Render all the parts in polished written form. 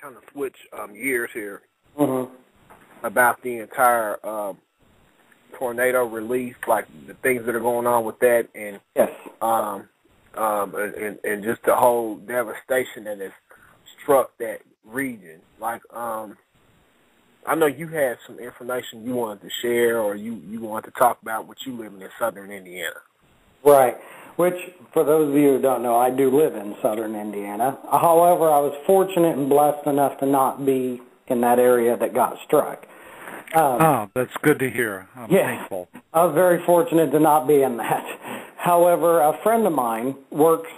kind of switch gears here about the entire tornado relief, like the things that are going on with that, and and just the whole devastation that has struck that region. Like, I know you had some information you wanted to share, or you wanted to talk about what you live in southern Indiana. Right, which, for those of you who don't know, I do live in southern Indiana. However, I was fortunate and blessed enough to not be in that area that got struck. That's good to hear. I'm thankful. I was very fortunate to not be in that. However, a friend of mine works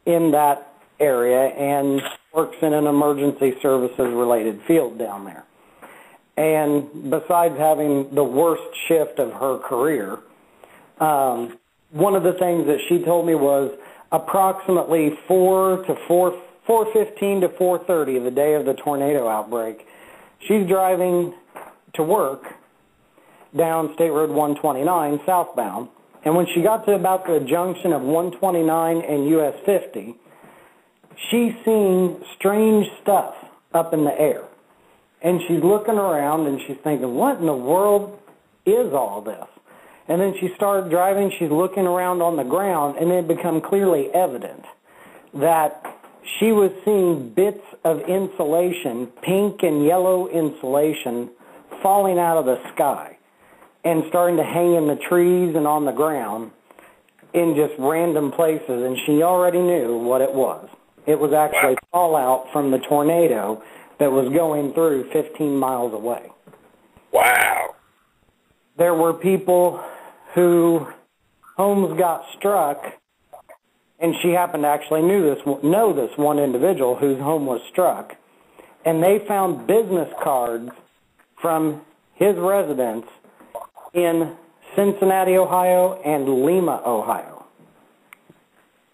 in that area and works in an emergency services-related field down there. And besides having the worst shift of her career, one of the things that she told me was approximately 4:15 to 4:30, the day of the tornado outbreak, she's driving to work down State Road 129 southbound, and when she got to about the junction of 129 and US 50, she's seeing strange stuff up in the air. And she's looking around and she's thinking, what in the world is all this? And then she started driving, she's looking around on the ground, and it became clearly evident that she was seeing bits of insulation, pink and yellow insulation, falling out of the sky and starting to hang in the trees and on the ground in just random places, and she already knew what it was. It was actually fallout from the tornado that was going through 15 miles away. Wow. There were people whose homes got struck, and she happened to actually know this one individual whose home was struck, and they found business cards from his residence in Cincinnati, Ohio, and Lima, Ohio.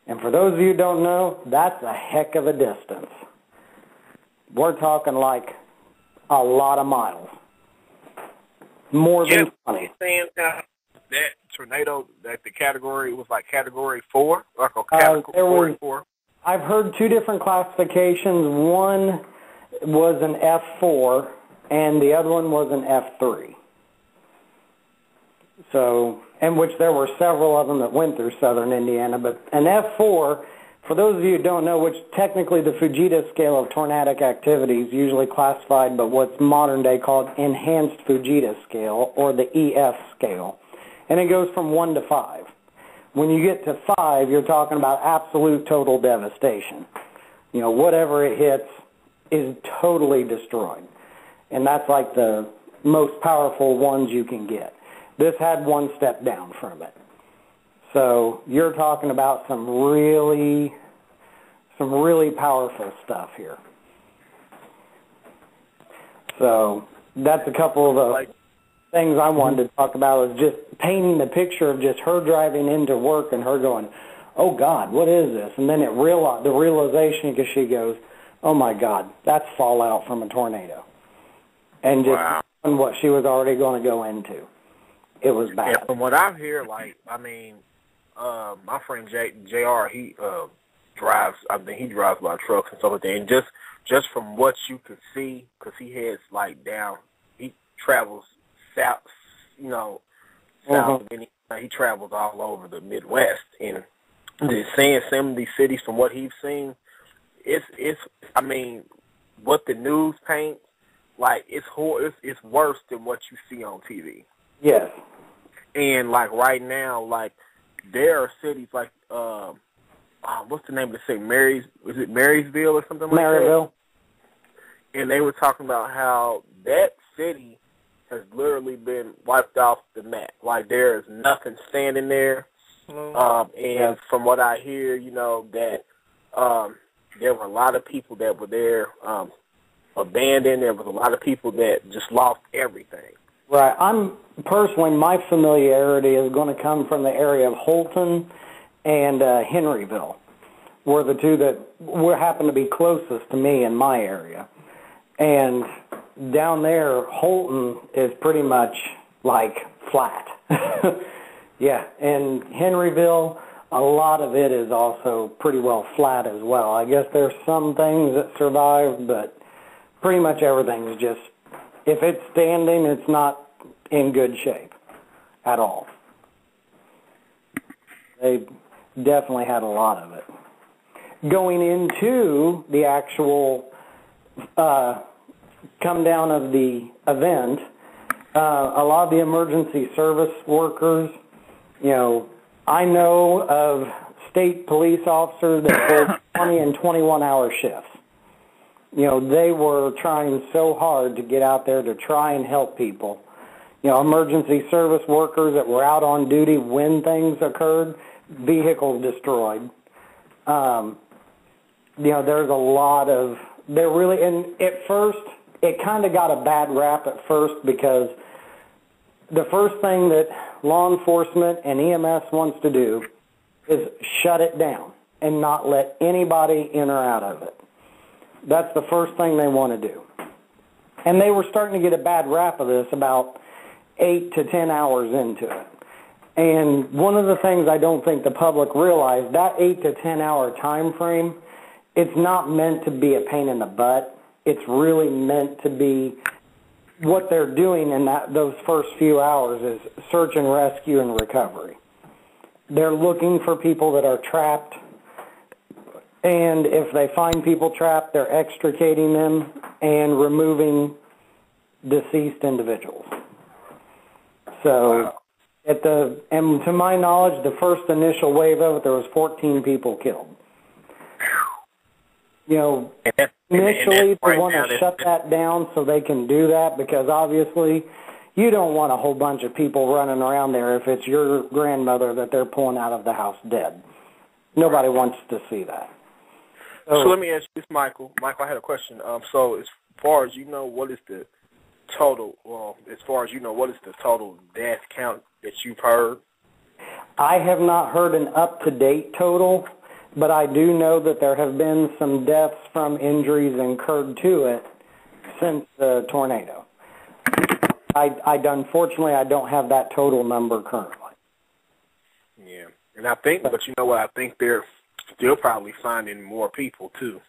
And for those of you who don't know, that's a heck of a distance. We're talking like a lot of miles. More than 20. Saying that tornado, that the category was like Category 4? Like a Category 4? I've heard two different classifications. One was an F4, and the other one was an F3. So, and which there were several of them that went through southern Indiana, but an F4, for those of you who don't know, which technically the Fujita scale of tornadic activity is usually classified by what's modern day called Enhanced Fujita scale, or the EF scale. And it goes from 1 to 5. When you get to 5, you're talking about absolute total devastation. You know, whatever it hits is totally destroyed. And that's like the most powerful ones you can get. This had one step down from it. So you're talking about some really powerful stuff here. So that's a couple of the things I wanted to talk about, is just painting the picture of just her driving into work and her going, oh God, what is this? And then the realization, because she goes, oh my God, that's fallout from a tornado. And just what she was already going to go into. It was bad. Yeah, from what I hear, my friend JR, he drives a lot of trucks and stuff like that. And just from what you could see, because he heads he travels south of Indiana. He travels all over the Midwest, and just seeing some of these cities from what he's seen, what the news paints, like it's worse than what you see on TV. Yes. And right now, there are cities like what's the name of the city? Is it Marysville or something like that? Maryville. And they were talking about how that city has literally been wiped off the map. Like, there is nothing standing there. And from what I hear, that there were a lot of people that were there abandoned. There was a lot of people that just lost everything. Right. My familiarity is going to come from the area of Holton and Henryville, were the two that happen to be closest to me in my area. And down there, Holton is pretty much flat. Yeah, and Henryville, a lot of it is also pretty well flat as well. I guess there's some things that survived, but pretty much everything's just, if it's standing, it's not in good shape at all. They definitely had a lot of it. Going into the actual come down of the event, a lot of the emergency service workers, I know of state police officers that work 20 and 21-hour shifts. They were trying so hard to get out there to try and help people. Emergency service workers that were out on duty when things occurred, vehicles destroyed. There's a lot of, and at first, it kind of got a bad rap at first because the first thing that law enforcement and EMS wants to do is shut it down and not let anybody in or out of it. That's the first thing they want to do. And they were starting to get a bad rap of this about 8 to 10 hours into it. And one of the things I don't think the public realized, that 8 to 10 hour time frame, it's not meant to be a pain in the butt. It's really meant to be what they're doing in those first few hours is search and rescue and recovery. They're looking for people that are trapped, and if they find people trapped, they're extricating them and removing deceased individuals. So, and to my knowledge, the first initial wave of it, there was 14 people killed. Initially they want to shut that down so they can do that because obviously you don't want a whole bunch of people running around there if it's your grandmother that they're pulling out of the house dead. Nobody wants to see that. So let me ask you this, Michael. Michael, I had a question. So as far as you know, what is the total, death count that you've heard? I have not heard an up-to-date total, but I do know that there have been some deaths from injuries incurred to it since the tornado. Unfortunately, I don't have that total number currently. Yeah, and I think, but you know what, I think they're still probably finding more people, too.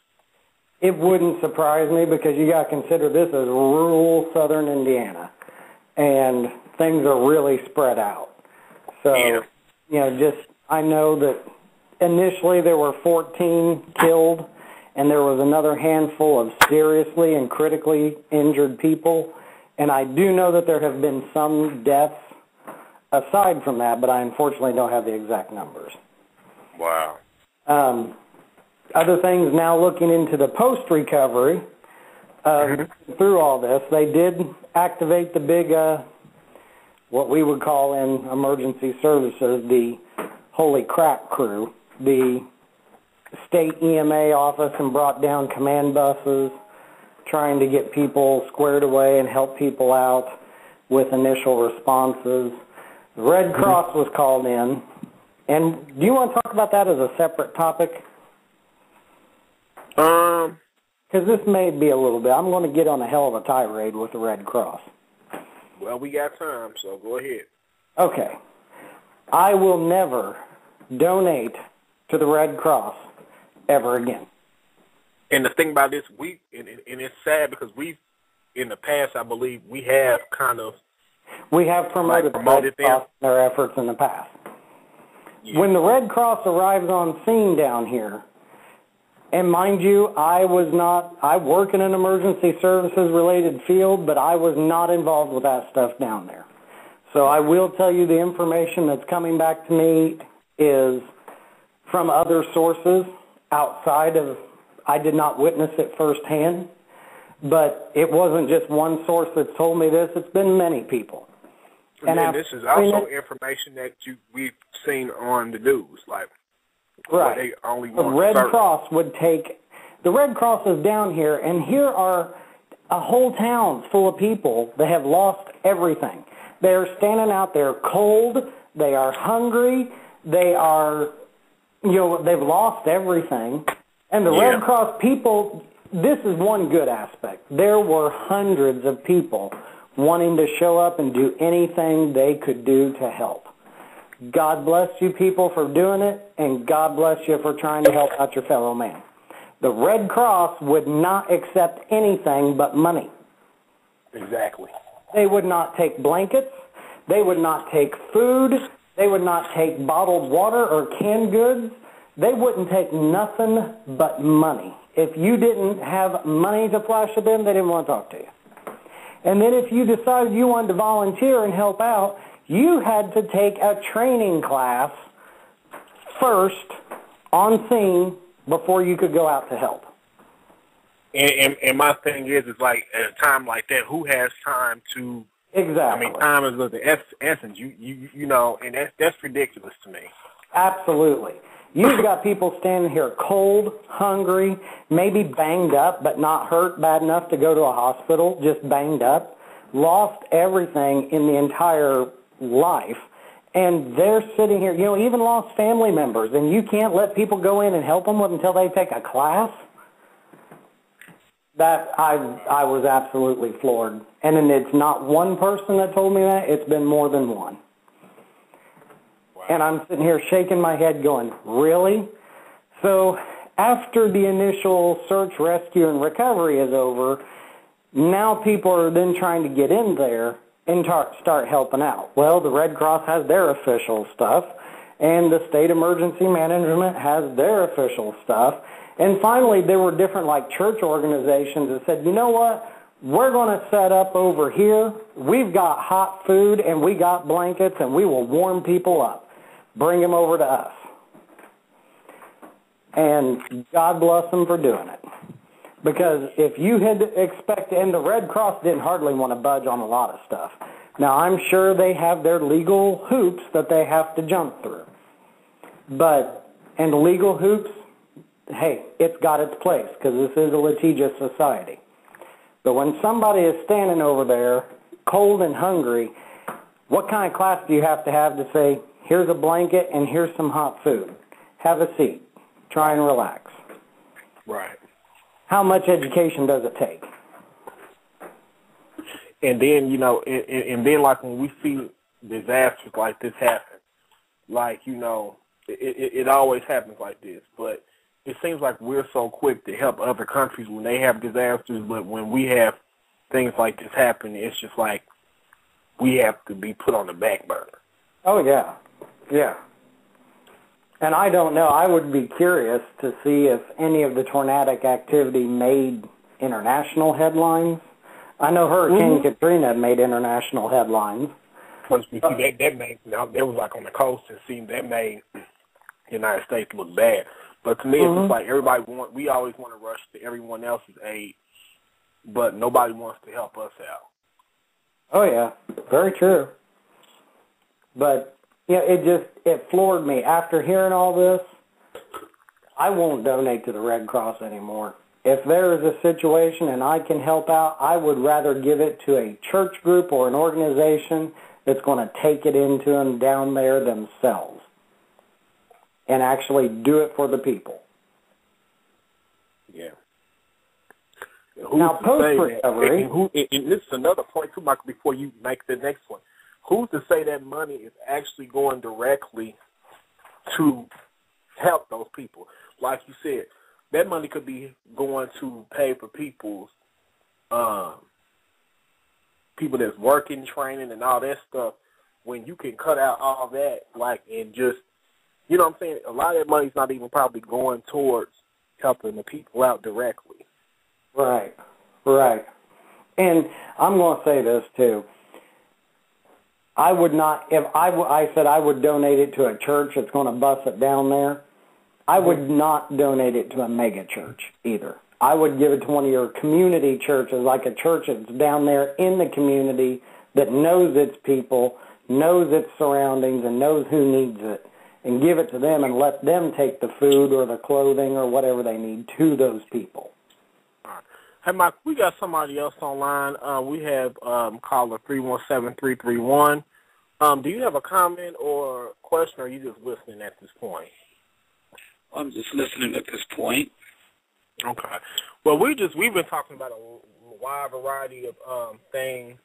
It wouldn't surprise me because you got to consider this as rural southern Indiana, and things are really spread out. So, I know that initially there were 14 killed, and there was another handful of seriously and critically injured people. And I do know that there have been some deaths aside from that, but I unfortunately don't have the exact numbers. Wow. Other things now looking into the post-recovery, through all this, they did activate the big, what we would call in emergency services, the holy crap crew. The state EMA office and brought down command buses trying to get people squared away and help people out with initial responses. The Red Cross was called in. And do you want to talk about that as a separate topic? Because this may be a little bit. I'm going to get on a hell of a tirade with the Red Cross. Well, we got time, so go ahead. Okay. I will never donate to the Red Cross ever again. And the thing about this, and it's sad because in the past, I believe, we have promoted the Red Cross in their efforts in the past. Yeah. When the Red Cross arrives on scene down here, and mind you, I work in an emergency services related field, but I was not involved with that stuff down there. So I will tell you the information that's coming back to me is from other sources outside of, I did not witness it firsthand, but it wasn't just one source that's told me this, it's been many people. And this is also information that we've seen on the news, like right. They only the Red Cross would take, the Red Cross is down here, and here are a whole town full of people that have lost everything. They're standing out there cold, they are hungry, they are, they've lost everything. And the Red Cross people, this is one good aspect. There were hundreds of people wanting to show up and do anything they could do to help. God bless you people for doing it, and God bless you for trying to help out your fellow man. The Red Cross would not accept anything but money. Exactly. They would not take blankets. They would not take food. They would not take bottled water or canned goods. They wouldn't take nothing but money. If you didn't have money to flash at them, they didn't want to talk to you. And then if you decided you wanted to volunteer and help out, you had to take a training class first on scene before you could go out to help. And my thing is like at a time like that, who has time to? Exactly. I mean, time is of the essence. You know, and that's ridiculous to me. Absolutely. You've got people standing here cold, hungry, maybe banged up, but not hurt bad enough to go to a hospital, just banged up, lost everything in the entire life, and they're sitting here, you know, even lost family members, and you can't let people go in and help them until they take a class? That I was absolutely floored. And then it's not one person that told me that, it's been more than one. Wow. And I'm sitting here shaking my head going, really? So after the initial search, rescue, and recovery is over, now people are then trying to get in there and start helping out. Well, the Red Cross has their official stuff, and the State Emergency Management has their official stuff. And finally, there were different like church organizations that said, you know what, we're going to set up over here. We've got hot food and we got blankets and we will warm people up. Bring them over to us. And God bless them for doing it. Because if you had expected, and the Red Cross didn't hardly want to budge on a lot of stuff. Now, I'm sure they have their legal hoops that they have to jump through. And the legal hoops, hey, it's got its place because this is a litigious society. But when somebody is standing over there, cold and hungry, what kind of class do you have to say, here's a blanket and here's some hot food. Have a seat. Try and relax. Right. How much education does it take? And then, you know, and then like when we see disasters like this happen, like, you know, it always happens like this, but it seems like we're so quick to help other countries when they have disasters, but when we have things like this happen, it's just like we have to be put on the back burner. Oh, yeah. Yeah. And I don't know. I would be curious to see if any of the tornadic activity made international headlines. I know Hurricane Katrina made international headlines. Plus, we see that made, that was like on the coast, and see that made the United States look bad. But to me, it's just like we always want to rush to everyone else's aid, but nobody wants to help us out. Oh, yeah. Very true. But, yeah, it floored me. After hearing all this, I won't donate to the Red Cross anymore. If there is a situation and I can help out, I would rather give it to a church group or an organization that's going to take it into them down there themselves and actually do it for the people. Yeah. Now, post-recovery... And this is another point, too, Michael, before you make the next one. Who's to say that money is actually going directly to help those people? Like you said, that money could be going to pay for people's people that's working, training, and all that stuff. When you can cut out all that, and just, you know what I'm saying? A lot of that money's not even probably going towards helping the people out directly. Right, right. And I'm going to say this, too. I would not, if I said I would donate it to a church that's going to bus it down there, I would not donate it to a mega church either. I would give it to one of your community churches, like a church that's down there in the community that knows its people, knows its surroundings, and knows who needs it, and give it to them and let them take the food or the clothing or whatever they need to those people. Hey, Mike, we got somebody else online. We have caller 317-331. Do you have a comment or question, or are you just listening at this point? I'm just listening at this point. Okay. Well, we've been talking about a wide variety of things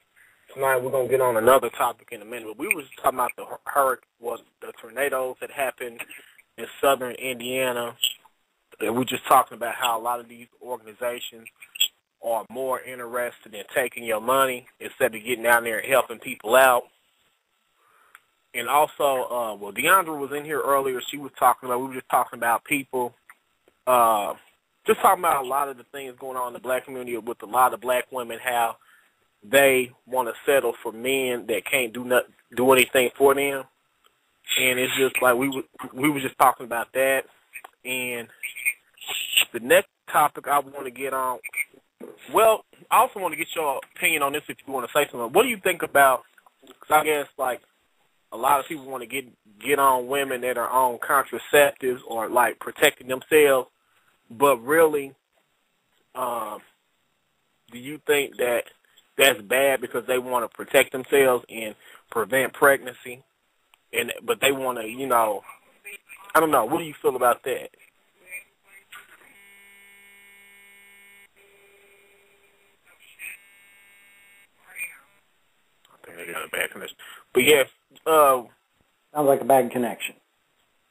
tonight. We're gonna get on another topic in a minute, but we were just talking about the tornadoes that happened in southern Indiana And we're just talking about how a lot of these organizations are more interested in taking your money instead of getting down there and helping people out. And also, Deandra was in here earlier. We were just talking about people, just talking about a lot of the things going on in the black community with a lot of black women, how they want to settle for men that can't do anything for them. And it's just like we were just talking about that. And the next topic I want to get on, well, I also want to get your opinion on this if you want to say something. What do you think about, because I guess like a lot of people want to get on women that are on contraceptives or like protecting themselves, but really, do you think that that's bad because they want to protect themselves and prevent pregnancy, but they want to, I don't know. What do you feel about that? I think they got a bad connection. But yeah, sounds like a bad connection.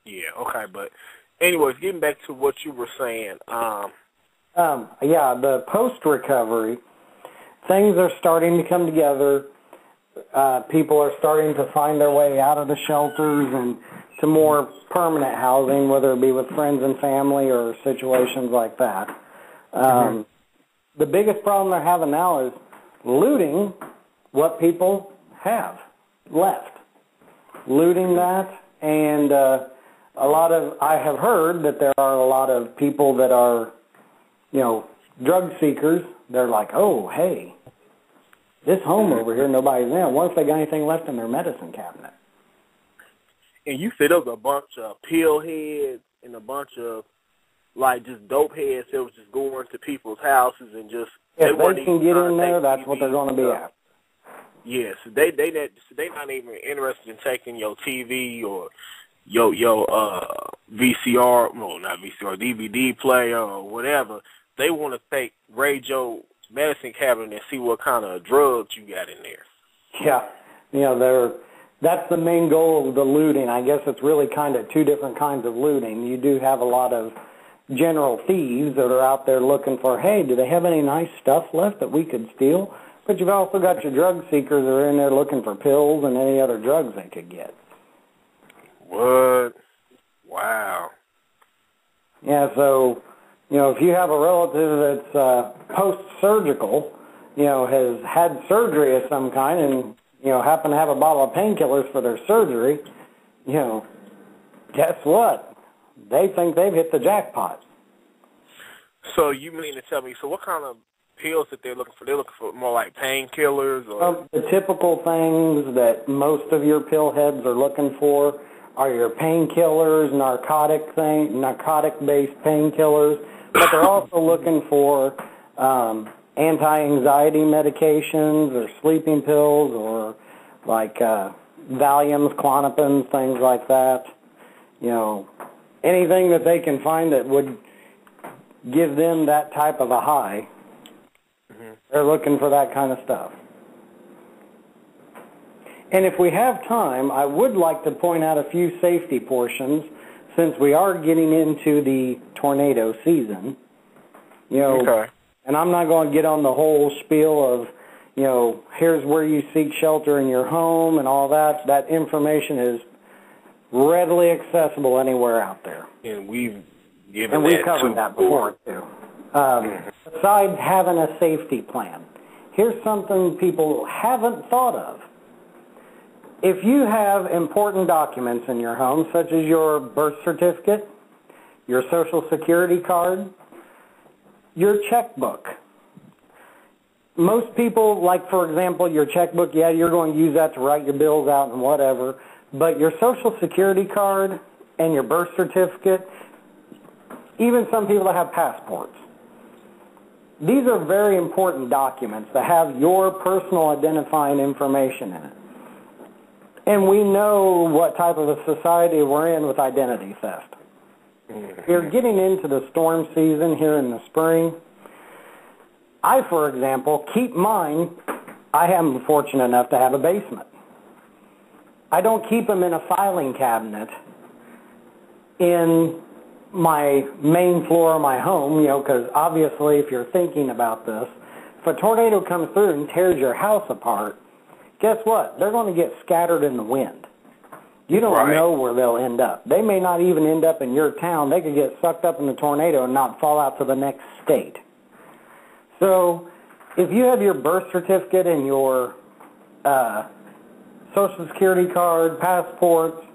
Yeah, okay, but anyways, getting back to what you were saying. The post-recovery, things are starting to come together. People are starting to find their way out of the shelters and to more permanent housing, whether it be with friends and family or situations like that. The biggest problem they're having now is looting what people have left. Looting that, and I have heard that there are a lot of people that are, drug seekers. They're like, oh, hey, this home over here, nobody's in. What if they got anything left in their medicine cabinet? And you said there was a bunch of pill heads and a bunch of, like, just dope heads that was just going to people's houses and just... If they can get in there, that's what they're going to be at. Yes, they not even interested in taking your TV or your VCR, no, not VCR, DVD player or whatever. They want to raid your medicine cabinet and see what kind of drugs you got in there. Yeah, that's the main goal of the looting. I guess it's really kind of two different kinds of looting. You do have a lot of general thieves that are out there looking for, hey, do they have any nice stuff left that we could steal? But you've also got your drug seekers that are in there looking for pills and any other drugs they could get. What? Wow. Yeah, so, if you have a relative that's post-surgical, has had surgery of some kind and, happen to have a bottle of painkillers for their surgery, guess what? They think they've hit the jackpot. So you mean to tell me, so what kind of pills that they're looking for? They're looking for more like painkillers? Or the typical things that most of your pill heads are looking for are your painkillers, narcotic-based painkillers, but they're also looking for anti-anxiety medications or sleeping pills or like Valiums, Klonopins, things like that. Anything that they can find that would give them that type of a high, they're looking for that kind of stuff. And if we have time, I would like to point out a few safety portions since we are getting into the tornado season. Okay. And I'm not going to get on the whole spiel of, here's where you seek shelter in your home and all that. That information is readily accessible anywhere out there. And we've covered that before, too. Besides having a safety plan, here's something people haven't thought of. If you have important documents in your home, such as your birth certificate, your Social Security card, your checkbook. Most people, like, for example, your checkbook, you're going to use that to write your bills out and whatever, but your Social Security card and your birth certificate, even some people that have passports, these are very important documents that have your personal identifying information in it. And we know what type of a society we're in with identity theft. We're getting into the storm season here in the spring. I, for example, keep mine. I am fortunate enough to have a basement. I don't keep them in a filing cabinet in my main floor of my home, because obviously if you're thinking about this, if a tornado comes through and tears your house apart, guess what? They're going to get scattered in the wind. You don't know where they'll end up. They may not even end up in your town. They could get sucked up in the tornado and not fall out to the next state. So if you have your birth certificate and your Social Security card, passports,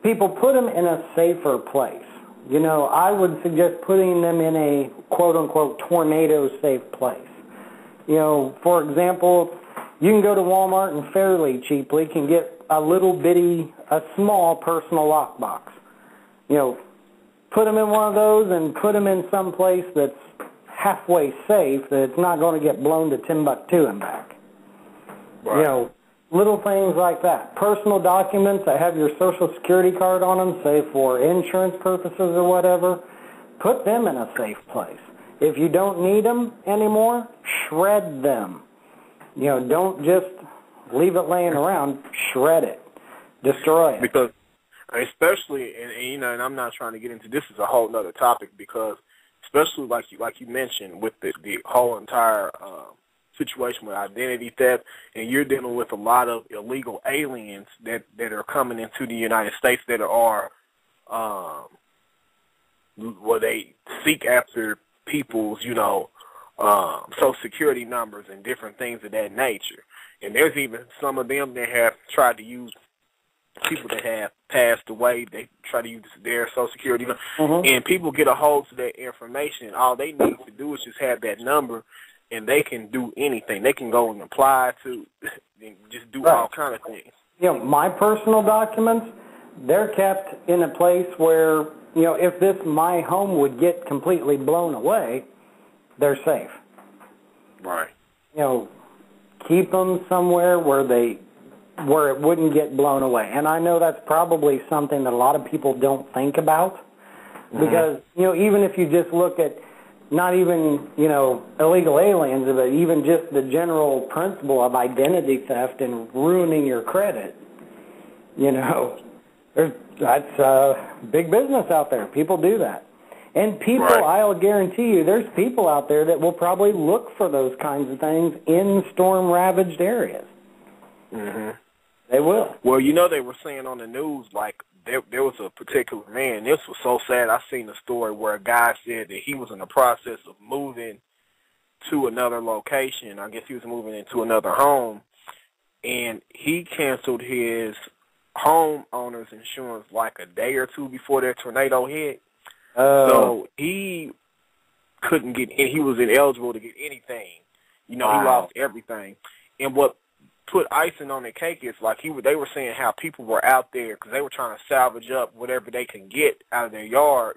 people put them in a safer place. I would suggest putting them in a quote-unquote tornado-safe place. For example, you can go to Walmart and fairly cheaply can get a small personal lockbox. Put them in one of those and put them in some place that's halfway safe, that it's not going to get blown to Timbuktu and back. Right. Little things like that. Personal documents that have your Social Security card on them, say for insurance purposes or whatever, put them in a safe place. If you don't need them anymore, shred them. Don't just leave it laying around. Shred it. Destroy it. Because, especially, and I'm not trying to get into this, is a whole other topic, because especially like you mentioned with the whole entire situation with identity theft, and you're dealing with a lot of illegal aliens that are coming into the United States that are where they seek after people's Social Security numbers and different things of that nature. And there's even some of them that have tried to use people that have passed away. They try to use their Social Security number, and people get a hold of that information. All they need to do is just have that number, and they can do anything. They can go and apply to, and just do all kind of things. My personal documents, they're kept in a place where, if my home would get completely blown away, they're safe. Right. Keep them somewhere where it wouldn't get blown away. And I know that's probably something that a lot of people don't think about, because, even if you just look at not even, illegal aliens, but even just the general principle of identity theft and ruining your credit, that's big business out there. People do that. And people, I'll guarantee you, there's people out there that will probably look for those kinds of things in storm-ravaged areas. They will. Well, they were saying on the news, like, there was a particular man. This was so sad. I seen a story where a guy said that he was in the process of moving to another location. I guess he was moving into another home, and he canceled his homeowner's insurance like a day or two before that tornado hit. So he couldn't get in. He was ineligible to get anything. He lost everything. And what put icing on the cake is like they were saying how people were out there because they were trying to salvage up whatever they can get out of their yard,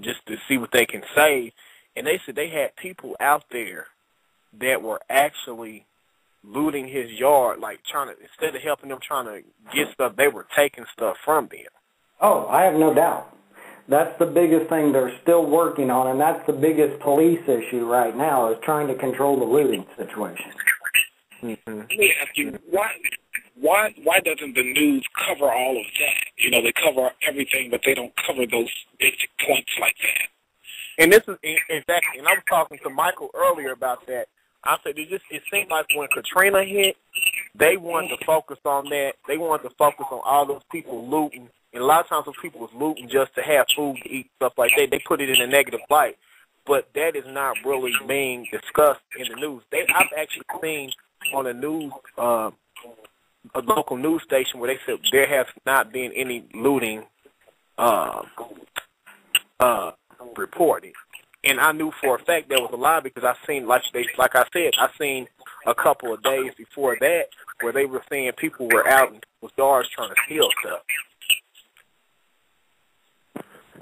just to see what they can save. And they said they had people out there that were actually looting his yard, like instead of helping them trying to get stuff, they were taking stuff from them. Oh, I have no doubt. That's the biggest thing they're still working on, and that's the biggest police issue right now, is trying to control the looting situation. Let me ask you, why doesn't the news cover all of that? They cover everything, but they don't cover those basic points like that. And this is exactly, and I was talking to Michael earlier about that. I said it seemed like when Katrina hit, they wanted to focus on that. They wanted to focus on all those people looting. And a lot of times those people was looting just to have food to eat, stuff like that. They put it in a negative light. But that is not really being discussed in the news. I've actually seen on the news, a local news station where they said there has not been any looting reported. And I knew for a fact that was a lie because I seen, like I said, I seen a couple of days before that where they were saying people were out in people's yards trying to steal stuff.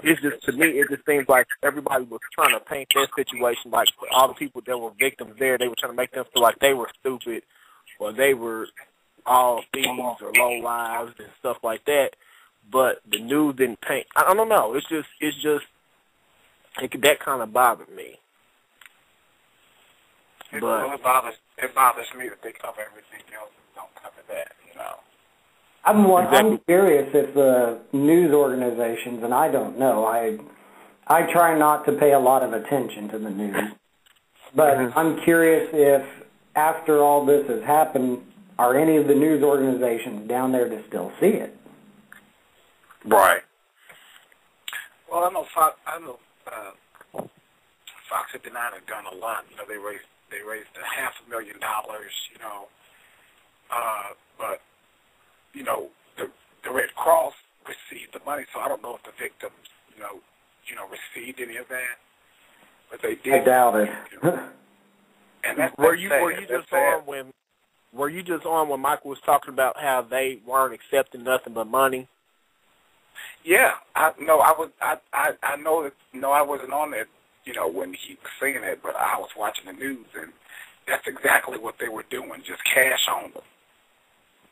It's just, to me, it just seems like everybody was trying to paint their situation like all the people that were victims there, they were trying to make them feel like they were stupid or they were all thieves or low lives and stuff like that. But the news didn't paint. I don't know. That kind of bothered me. It bothers me that they cover everything else and don't cover that, I'm curious if the news organizations, and I don't know, I try not to pay a lot of attention to the news, but I'm curious if after all this has happened, are any of the news organizations down there to still see it? Right. Well, I know Fox 59 has done a lot. You know, they raised $500,000. You know, but you know the Red Cross received the money, so I don't know if the victims, you know, received any of that, but they did. I doubt it. And were you just on when Michael was talking about how they weren't accepting nothing but money? Yeah, I know I wasn't on that, you know, when he was saying it, but I was watching the news, and that's exactly what they were doing, just cash on them.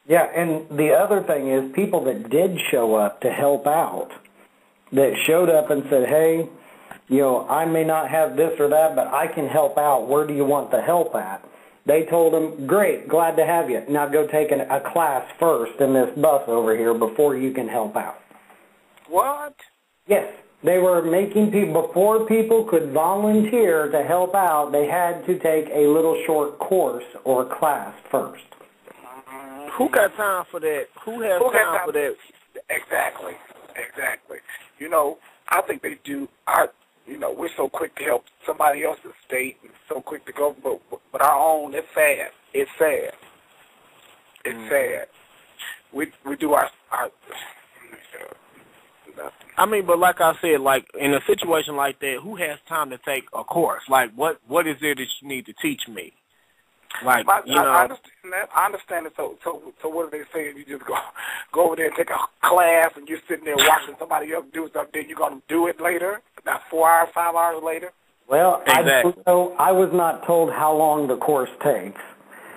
Yeah, and the other thing is people that did show up to help out, that showed up and said, hey, you know, I may not have this or that, but I can help out. Where do you want the help at? They told them, great, glad to have you. Now go take a class first in this bus over here before you can help out. What? Yes, they were making people, before people could volunteer to help out, they had to take a little short course or class first. Who got time for that? Who has time for that? Exactly. You know, I think they do. You know, we're so quick to help somebody else's state and so quick to go, but our own, it's sad. It's sad. We do our I mean, but like I said, like in a situation like that, who has time to take a course? Like, what is there that you need to teach me? Like, you know, I understand that. I understand it. So what are they saying? You just go over there and take a class, and you're sitting there watching somebody else do something. Then you're going to do it later, not 4 hours, 5 hours later. Well, exactly. I was not told how long the course takes,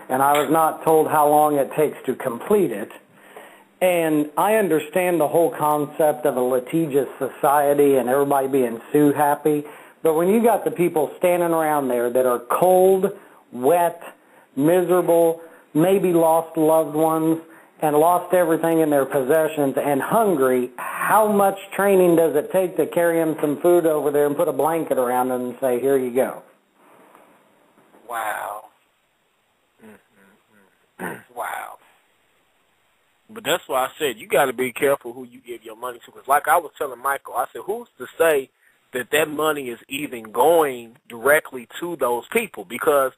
and I was not told how long it takes to complete it. And I understand the whole concept of a litigious society and everybody being sue happy, but when you got the people standing around there that are cold, wet, miserable, maybe lost loved ones, and lost everything in their possessions and hungry, how much training does it take to carry them some food over there and put a blanket around them and say, here you go? Wow. Wow. But that's why I said you got to be careful who you give your money to. Because like I was telling Michael, I said, who's to say that money is even going directly to those people? Because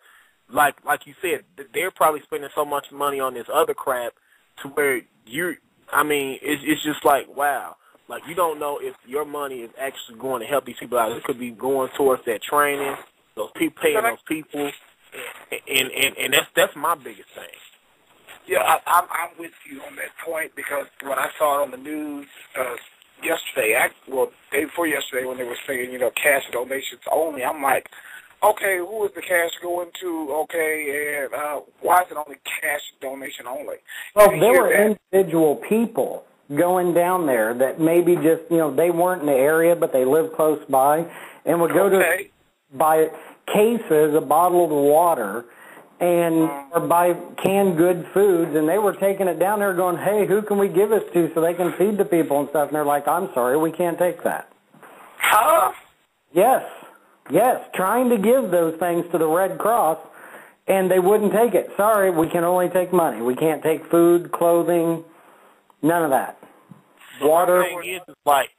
like you said, they're probably spending so much money on this other crap to where it's just like, wow. Like, you don't know if your money is actually going to help these people out. It could be going towards that training, those people, paying those people, and that's my biggest thing. Yeah, I'm with you on that point, because when I saw it on the news yesterday, day before yesterday, when they were saying, you know, cash donations only, I'm like, okay, who is the cash going to? Okay, and why is it only cash donation only? Well, there were individual people going down there that maybe just, you know, they weren't in the area, but they lived close by, and would go to buy cases, a bottle of water, and or buy canned good foods, and they were taking it down there going, hey, who can we give this to so they can feed the people and stuff? And they're like, I'm sorry, we can't take that. Huh? Yes, trying to give those things to the Red Cross, and they wouldn't take it. Sorry, we can only take money. We can't take food, clothing, none of that. Water. The thing is, like,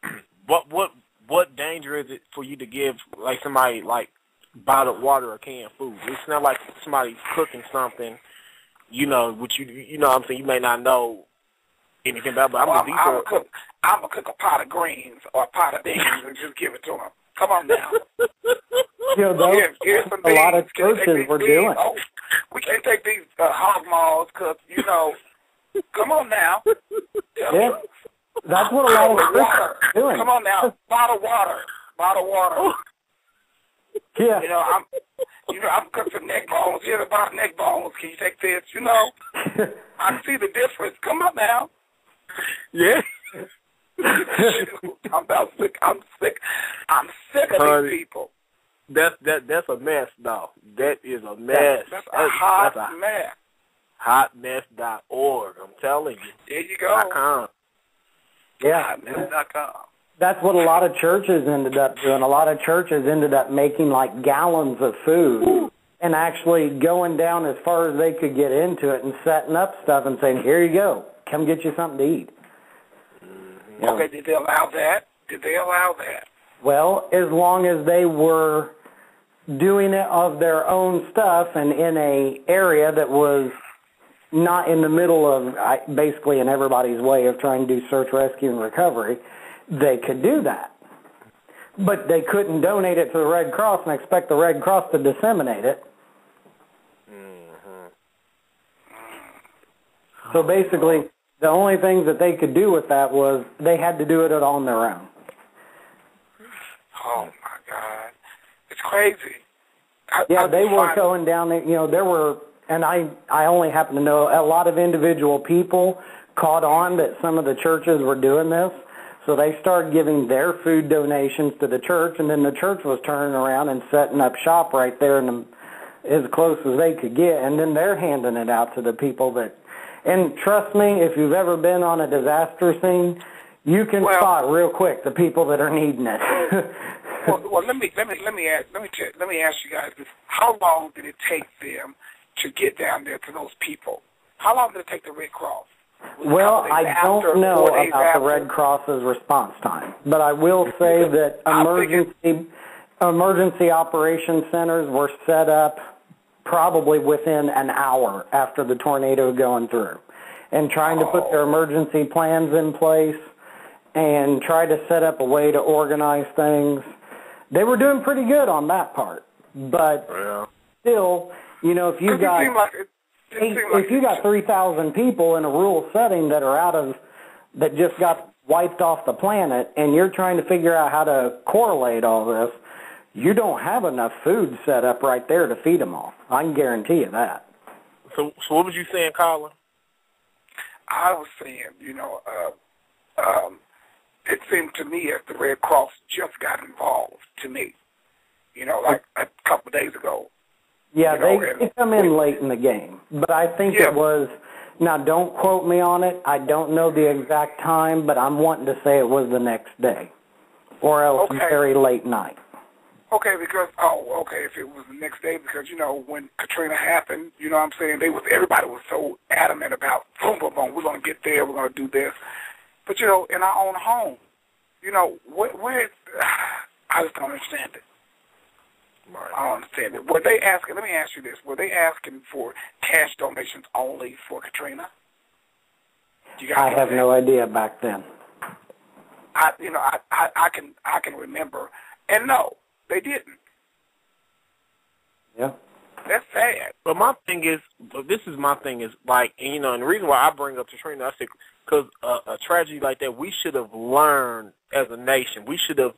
what danger is it for you to give, like, somebody, like, bottled water or canned food? It's not like somebody's cooking something, you know, which you know what I'm saying, you may not know anything about, but I'm gonna cook a pot of greens or a pot of beans and just give it to them. Come on now. You know, here's some a beans. lot of churches were doing. Oh, we can't take these hog maws because, you know, come on now. Yeah, that's what a lot of churches are doing. Come on now, bottle water. Yeah. You know, I'm cooking some neck bones. Here's about neck bones. Can you take this? You know, I see the difference. Come on now. Yeah. I'm sick of these people. That's a mess, though. That is a mess. That's a hot mess. hotmess.org. I'm telling you. There you go. .com. Yeah. Hotmess.com. That's what a lot of churches ended up doing. A lot of churches ended up making like gallons of food and actually going down as far as they could get into it and setting up stuff and saying, here you go, come get you something to eat. Mm-hmm. Okay, did they allow that? Well, as long as they were doing it of their own stuff and in a area that was not in the middle of basically in everybody's way of trying to do search, rescue, and recovery, they could do that. But they couldn't donate it to the Red Cross and expect the Red Cross to disseminate it. Mm-hmm. So basically, the only things that they could do with that was they had to do it on their own. Oh, my God. It's crazy. They were going down there. There were, and I only happen to know, a lot of individual people caught on that some of the churches were doing this. So they started giving their food donations to the church, and then the church was turning around and setting up shop right there as close as they could get, and then they're handing it out to the people that. And trust me, if you've ever been on a disaster scene, you can spot real quick the people that are needing it. well, let me ask you guys this: how long did it take them to get down there to those people? How long did it take the Red Cross? Well, I don't know about the Red Cross's response time, but I will say that emergency operation centers were set up probably within an hour after the tornado going through, and trying to put their emergency plans in place and try to set up a way to organize things. They were doing pretty good on that part, but still, if you got... If you got 3,000 people in a rural setting that just got wiped off the planet, and you're trying to figure out how to correlate all this, you don't have enough food set up right there to feed them all. I can guarantee you that. So what was you saying, Colin? I was saying, it seemed to me as the Red Cross just got involved to me, like a couple of days ago. Yeah, they come in late in the game. But I think it was, now don't quote me on it, I don't know the exact time, but I'm wanting to say it was the next day, or else very late night. Okay, because, if it was the next day, because, when Katrina happened, what I'm saying, everybody was so adamant about, boom, boom, boom, we're going to get there, we're going to do this. But, in our own home, where I just don't understand it. I don't understand it. Were they asking, let me ask you this, were they asking for cash donations only for Katrina? I have no idea back then. I can remember. And no, they didn't. Yeah. That's sad. But my thing is, and the reason why I bring up Katrina, I say, because a tragedy like that, we should have learned as a nation. We should have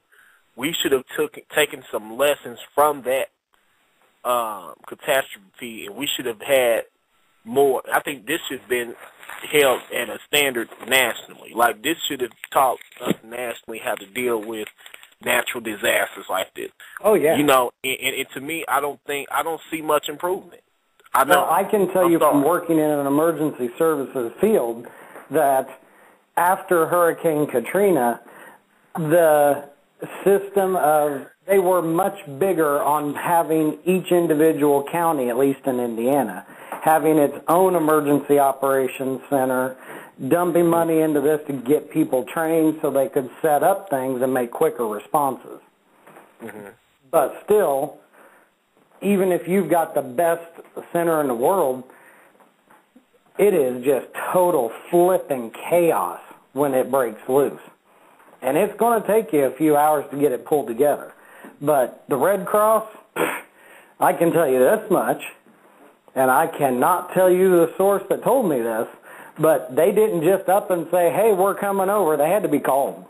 taken some lessons from that catastrophe, and we should have had more. I think this should have been held at a standard nationally. Like, this should have taught us nationally how to deal with natural disasters like this. Oh, yeah. And to me, I don't see much improvement. Well, I can tell you from working in an emergency services field that after Hurricane Katrina, the system they were much bigger on having each individual county, at least in Indiana, having its own emergency operations center, dumping money into this to get people trained so they could set up things and make quicker responses. Mm-hmm. But still, even if you've got the best center in the world, it is just total flipping chaos when it breaks loose. And it's going to take you a few hours to get it pulled together. But the Red Cross, I can tell you this much, and I cannot tell you the source that told me this, but they didn't just up and say, hey, we're coming over. They had to be called.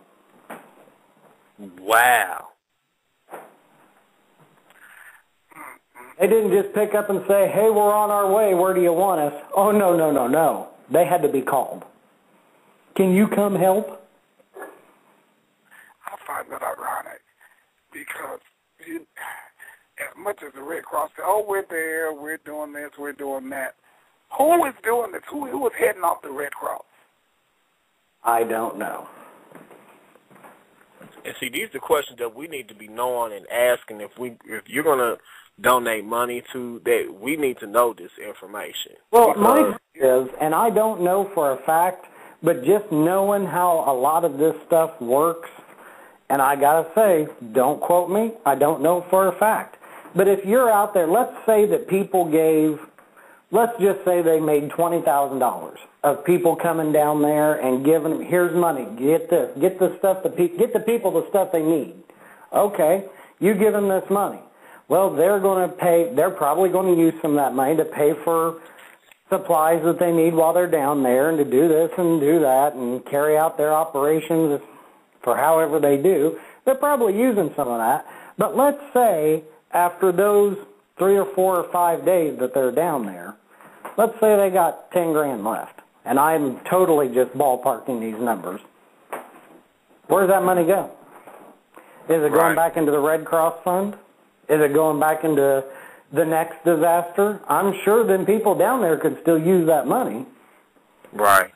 Wow. They didn't just pick up and say, hey, we're on our way. Where do you want us? Oh, no. They had to be called. Can you come help? I find that ironic because as much as the Red Cross said, oh, we're there, we're doing this, we're doing that, Who is doing this? Who is heading off the Red Cross? I don't know. And see, these are the questions that we need to be knowing and asking. If you're gonna donate money to that, we need to know this information. Well, my point is, and I don't know for a fact, but just knowing how a lot of this stuff works, and I gotta say, don't quote me, I don't know for a fact. But if you're out there, let's say that people gave, let's just say they made $20,000 of people coming down there and giving them, here's money, get this, get the stuff, get the people the stuff they need. Okay, you give them this money. Well, they're probably going to use some of that money to pay for supplies that they need while they're down there and to do this and do that and carry out their operations for however they do. They're probably using some of that. But let's say after those 3 or 4 or 5 days that they're down there, let's say they got 10 grand left. And I'm totally just ballparking these numbers. Where does that money go? Is it going back into the Red Cross Fund? Is it going back into the next disaster? I'm sure them people down there could still use that money. Right.